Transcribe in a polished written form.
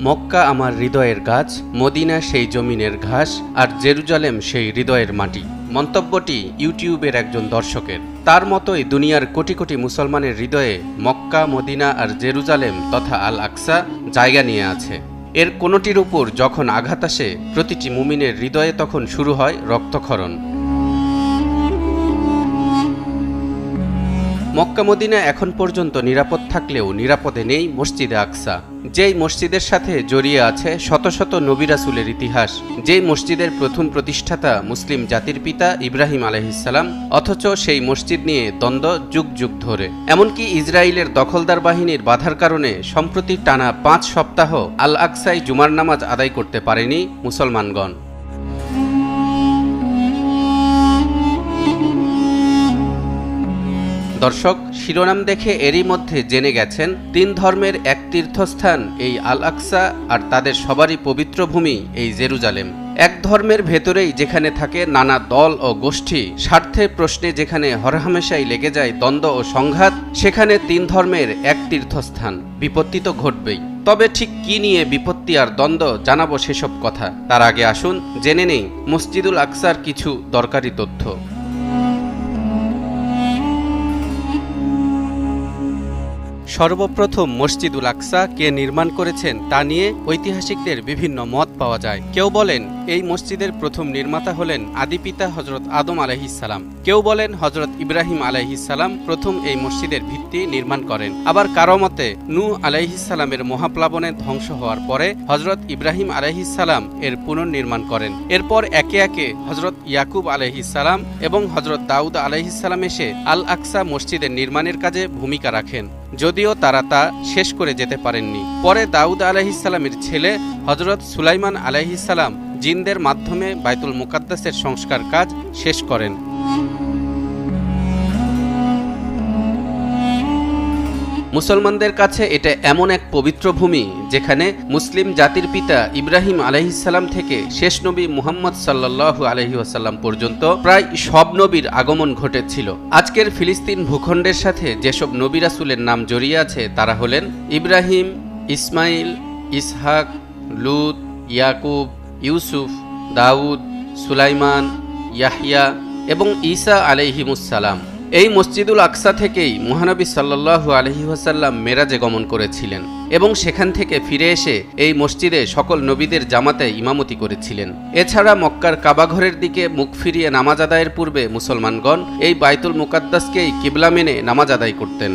মক্কা আমার হৃদয়ের গাছ, মদিনা সেই জমিনের ঘাস, আর জেরুজালেম সেই হৃদয়ের মাটি। মন্তব্যটি ইউটিউবের একজন দর্শকের। তার মতোই দুনিয়ার কোটি কোটি মুসলমানের হৃদয়ে মক্কা, মদিনা আর জেরুজালেম তথা আল আকসা জায়গা নিয়ে আছে। এর কোনোটির উপর যখন আঘাত আসে, প্রতিটি মুমিনের হৃদয়ে তখন শুরু হয় রক্তক্ষরণ। মক্কা মদিনা এখন পর্যন্ত নিরাপদ থাকলেও নিরাপদে নেই মসজিদে আকসা, যেই মসজিদের সাথে জড়িয়ে আছে শত শত নবী রাসূলের ইতিহাস, যেই মসজিদের প্রথম প্রতিষ্ঠাতা মুসলিম জাতির পিতা ইব্রাহিম আলাইহিসসালাম, অথচ সেই মসজিদ নিয়ে দ্বন্দ্ব যুগ যুগ ধরে। এমনকি ইসরায়েলের দখলদার বাহিনীর বাধার কারণে সম্প্রতি টানা 5 সপ্তাহ আল আকসায় জুমার নামাজ আদায় করতে পারেনি মুসলমানগণ। দর্শক, শিরোনাম দেখে এরই মধ্যে জেনে গেছেন 3 ধর্মের এক তীর্থস্থান এই আল আকসা, আর তাদের সবারই পবিত্র ভূমি এই জেরুজালেম। এক ধর্মের ভেতরেই যেখানে থাকে নানা দল ও গোষ্ঠী, স্বার্থের প্রশ্নে যেখানে হরহামেশাই লেগে যায় দ্বন্দ্ব ও সংঘাত, সেখানে 3 ধর্মের এক তীর্থস্থান। বিপত্তি তো ঘটবেই, তবে ঠিক কি নিয়ে বিপত্তি আর দ্বন্দ্ব জানাবো সেসব কথা। তার আগে আসুন জেনে নেই মসজিদুল আকসার কিছু দরকারি তথ্য। সর্বপ্রথম মসজিদুল আকসা কে নির্মাণ করেছেন তা নিয়ে ঐতিহাসিকদের বিভিন্ন মত পাওয়া যায়। কেউ বলেন এই মসজিদের প্রথম নির্মাতা হলেন আদিপিতা হযরত আদম আলাইহিসসালাম। কেউ বলেন হযরত ইব্রাহিম আলাইহিসসালাম প্রথম এই মসজিদের ভিত্তি নির্মাণ করেন। আবার কারো মতে নূহ আলাইহিসসালামের মহাপ্লাবনে ধ্বংস হওয়ার পরে হযরত ইব্রাহিম আলাইহিসসালাম এর পুনর্নির্মাণ করেন। এরপর একে একে হযরত ইয়াকুব আলাইহিসসালাম এবং হযরত দাউদ আলাইহিসসালাম এসে আল আকসা মসজিদের নির্মাণের কাজে ভূমিকা রাখেন, যদিও তারা তা শেষ করে যেতে পারেননি। পরে দাউদ আলাইহিসসালামের ছেলে হযরত সুলাইমান আলাইহিসসালাম জিনদের মাধ্যমে বাইতুল মুকাদ্দাসের সংস্কার কাজ শেষ করেন। মুসলমানদের কাছে এটা এমন এক পবিত্র ভূমি যেখানে মুসলিম জাতির পিতা ইব্রাহিম আলাইহিসসালাম থেকে শেষ নবী মুহাম্মদ সাল্লাল্লাহু আলাইহি ওয়াসাল্লাম পর্যন্ত প্রায় সব নবীর আগমন ঘটেছিল। আজকের ফিলিস্তিন ভূখণ্ডের সাথে যেসব নবী রাসূলের নাম জড়িয়ে আছে তারা হলেন ইব্রাহিম, ইসমাইল, ইসহাক, লূত, ইয়াকুব, ইউসুফ, দাউদ, সুলাইমান, ইয়াহইয়া এবং ঈসা আলাইহিমুসসালাম। এই মসজিদুল আকসা থেকেই মহানবী সাল্লাল্লাহু আলাইহি ওয়াসাল্লাম মেরাজে গমন করেছিলেন এবং সেখান থেকে ফিরে এসে এই মসজিদে সকল নবীদের জামাতে ইমামতি করেছিলেন। এছাড়া মক্কার কাবাঘরের দিকে মুখ ফিরিয়ে নামাজ আদায়ের পূর্বে মুসলমানগণ এই বাইতুল মুকাদ্দাসকেই কিবলা মেনে নামাজ আদায় করতেন।